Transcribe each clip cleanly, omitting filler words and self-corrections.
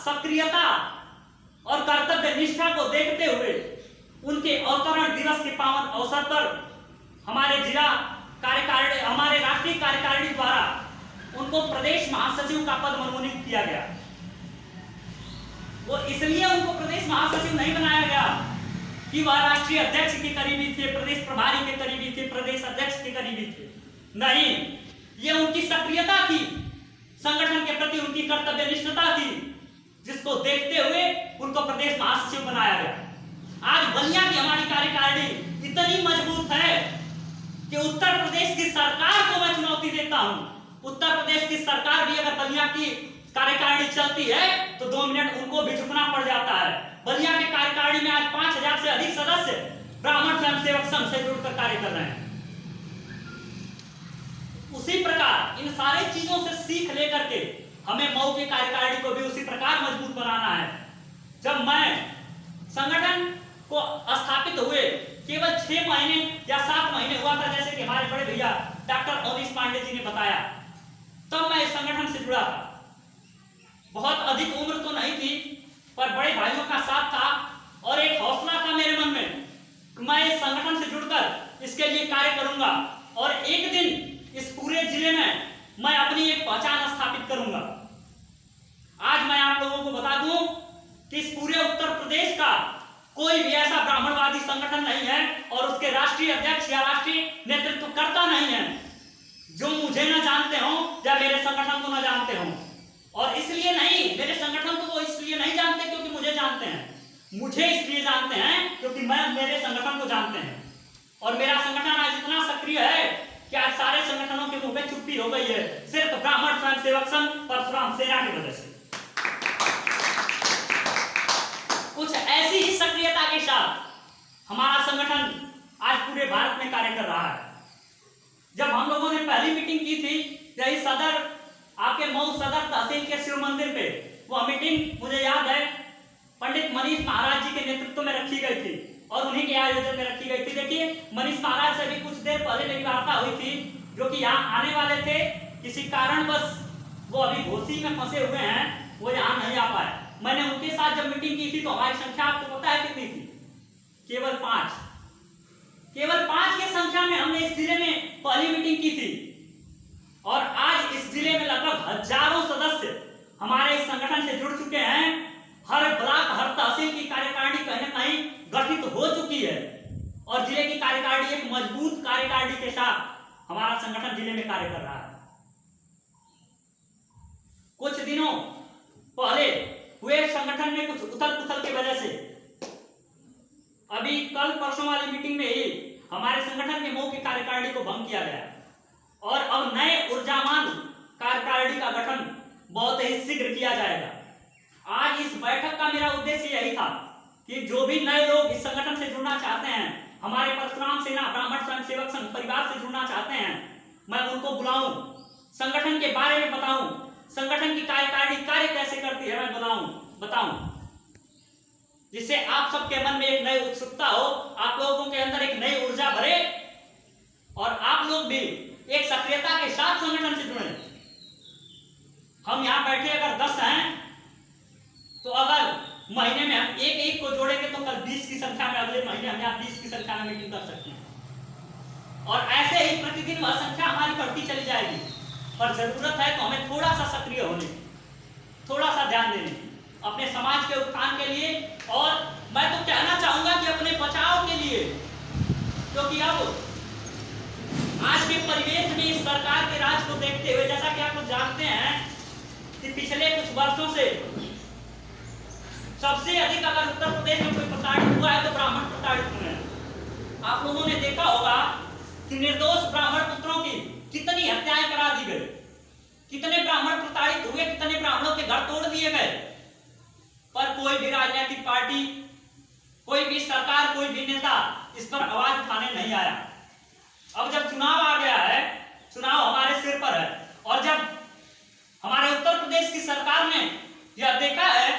सक्रियता और कर्तव्य निष्ठा को देखते हुए उनके अवतरण दिवस के पावन अवसर पर हमारे जिला कार्यकारिणी, हमारे राष्ट्रीय कार्यकारिणी द्वारा उनको प्रदेश महासचिव का पद मनोनीत किया गया। वो इसलिए उनको प्रदेश महासचिव नहीं बनाया गया कि वह राष्ट्रीय अध्यक्ष के करीबी थे, प्रदेश प्रभारी के करीबी थे, प्रदेश अध्यक्ष के करीबी थे। नहीं, ये उनकी सक्रियता थी, संगठन के प्रति उनकी कर्तव्य निष्ठता थी, जिसको देखते हुए उनको प्रदेश महासचिव बनाया गया। आज बलिया की हमारी कार्यकारिणी इतनी मजबूत है कि उत्तर प्रदेश की सरकार को मैं चुनौती देता हूं। उत्तर प्रदेश की सरकार भी अगर बलिया की कार्यकारिणी चलती है तो 2 मिनट उनको भी झुकना पड़ जाता है। बलिया के कार्यकारिणी में आज 5000 से अधिक सदस्य ब्राह्मण स्वयंसेवक संघ से जुड़कर कार्य कर रहे हैं। उसी प्रकार इन सारी चीजों से सीख लेकर के हमें मऊ के कार्यकारिणी को भी उसी प्रकार मजबूत बनाना है। जब मैं संगठन को स्थापित हुए केवल 6 महीने या 7 महीने हुआ था, जैसे कि हमारे बड़े भैया डॉक्टर अवनीश पांडे जी ने बताया, तब मैं इस संगठन से जुड़ा था। बहुत अधिक उम्र तो नहीं थी, पर बड़े भाइयों का साथ था और एक हौसला था मेरे मन में कि मैं इस संगठन से जुड़कर इसके लिए कार्य करूंगा और एक दिन इस पूरे जिले में मैं अपनी एक पहचान स्थापित करूंगा। आज मैं आप लोगों को बता दूं कि इस पूरे उत्तर प्रदेश का कोई भी ऐसा ब्राह्मणवादी संगठन नहीं है और उसके राष्ट्रीय अध्यक्ष या राष्ट्रीय नेतृत्व करता नहीं है जो मुझे न जानते हो या मेरे संगठन को न जानते हो। और इसलिए नहीं, मेरे संगठन को वो इसलिए नहीं जानते क्योंकि मुझे जानते हैं, मुझे इसलिए जानते हैं क्योंकि मैं मेरे संगठन को जानते हैं। और मेरा संगठन आज इतना सक्रिय है कि आज सारे संगठनों के मुंह पे चुप्पी हो गई है, सिर्फ ब्राह्मण स्वयंसेवक संघ परशुराम सेना की वजह से। कुछ ऐसी ही सक्रियता के साथ हमारा संगठन आज पूरे भारत में कार्य कर रहा है। जब हम लोगों ने पहली मीटिंग की थी यही सदर, आपके मऊ सदर तहसील के शिव मंदिर पे, वह मीटिंग मुझे याद है पंडित मनीष महाराज जी के नेतृत्व में रखी गई थी और उन्हीं के आयोजन में रखी गई थी। देखिए, मनीष महाराज से भी कुछ देर पहले मेरी वार्ता हुई थी, जो कि यहाँ आने वाले थे, किसी कारणवश वो अभी घोसी में फंसे हुए हैं, वो यहाँ नहीं आ पाए। मैंने उनके साथ जब मीटिंग की थी तो हमारी संख्या आपको पता है कितनी थी? केवल 5 की संख्या में हमने इस जिले में पहली मीटिंग की थी और आज इस जिले में लगभग हजारों सदस्य हमारे इस संगठन से जुड़ चुके हैं। हर ब्लॉक, हर तहसील की कार्यकारिणी कहीं न कहीं गठित हो चुकी है और जिले की कार्यकारिणी एक मजबूत कार्यकारिणी के साथ हमारा संगठन जिले में कार्य कर रहा है। कुछ दिनों पहले हुए संगठन में कुछ उथल पुथल की वजह से अभी कल परसों वाली मीटिंग में ही हमारे संगठन के मऊ की कार्यकारिणी को भंग किया गया और अब नए ऊर्जावान कार्यकारिणी का गठन बहुत ही शीघ्र किया जाएगा। आज इस बैठक का मेरा उद्देश्य यही था कि जो भी नए लोग इस संगठन से जुड़ना चाहते हैं, हमारे परशुराम सेना ब्राह्मण स्वयंसेवक संघ परिवार से जुड़ना चाहते हैं, मैं उनको बुलाऊं, संगठन के बारे में बताऊं, संगठन की कार्यकारिणी कार्य कैसे करती है मैं बताऊं, जिससे आप सबके मन में एक नई उत्सुकता हो, आप लोगों के अंदर एक नई ऊर्जा भरे और आप लोग भी एक सक्रियता के साथ संगठन से जुड़े। हम यहाँ बैठे अगर 10 हैं तो अगर महीने में हम एक को जोड़ेंगे तो कल 20 की संख्या में, अगले महीने हम यहाँ 20 की संख्या में मीटिंग कर सकते हैं और ऐसे ही प्रतिदिन वह संख्या हमारी बढ़ती चली जाएगी। पर जरूरत है तो हमें थोड़ा सा सक्रिय होने, थोड़ा सा ध्यान देने अपने समाज के उत्थान के लिए। और मैं तो कहना चाहूंगा कि अपने बचाव के लिए, क्योंकि अब आज के परिवेश में इस सरकार के राज को देखते हुए, जैसा कि आप लोग जानते हैं कि पिछले कुछ वर्षों से सबसे अधिक अगर उत्तर प्रदेश में कोई प्रताड़ित हुआ है तो ब्राह्मण प्रताड़ित हुए हैं। आप लोगों ने देखा होगा कि निर्दोष ब्राह्मण पुत्रों की कितनी हत्याएं करा दी गई, कितने ब्राह्मण प्रताड़ित हुए, कितने ब्राह्मणों के घर तोड़ दिए गए, पर कोई भी राजनीतिक पार्टी, कोई भी सरकार, कोई भी नेता इस पर आवाज उठाने नहीं आया। अब जब चुनाव आ गया है, चुनाव हमारे सिर पर है और जब हमारे उत्तर प्रदेश की सरकार ने यह देखा है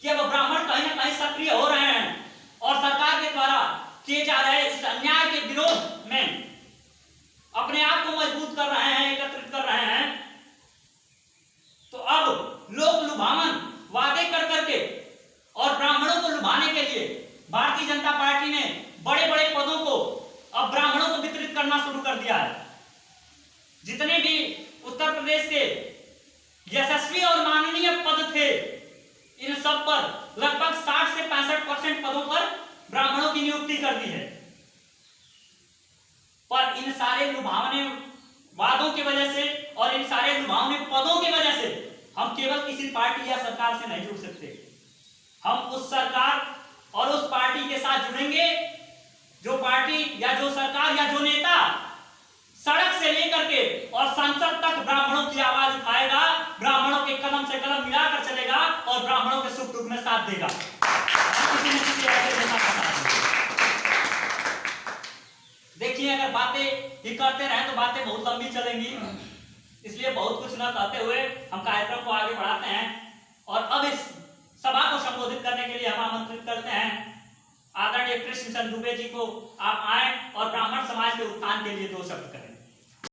कि अब ब्राह्मण कहीं ना कहीं सक्रिय हो रहे हैं और सरकार के द्वारा किए जा रहे इस अन्याय के विरोध में अपने आप को मजबूत कर रहे हैं, एकत्रित कर रहे हैं, तो अब लोक लुभावन वाद जनता पार्टी ने बड़े बड़े पदों को अब ब्राह्मणों को वितरित करना शुरू कर दिया है। जितने भी उत्तर प्रदेश के यशस्वी और माननीय पद थे, इन सब पर लगभग 60 से 65% पदों पर ब्राह्मणों की नियुक्ति कर दी है। पर इन सारे लुभावने वादों की वजह से और इन सारे लुभावने पदों की वजह से हम केवल किसी पार्टी या सरकार से नहीं जुड़ सकते। हम उस सरकार और उस पार्टी के साथ जुड़ेंगे जो पार्टी या जो सरकार या जो नेता सड़क से लेकर के और संसद तक ब्राह्मणों की आवाज उठाएगा, ब्राह्मणों के कदम से कदम मिलाकर चलेगा और ब्राह्मणों के सुख दुख में साथ देगा। किसी न किसी ऐसे नेता का साथ देगा। देखिए, अगर बातें ही करते रहे तो बातें बहुत लंबी चलेंगी, इसलिए बहुत कुछ न कहते हुए हम कार्यक्रम को आगे बढ़ाते हैं और अब इस सभा को संबोधित करने के लिए हम आमंत्रित करते हैं आदरणीय कृष्ण चंद्र दुबे जी को। आप आए और ब्राह्मण समाज के उत्थान के लिए 2 शब्द करें।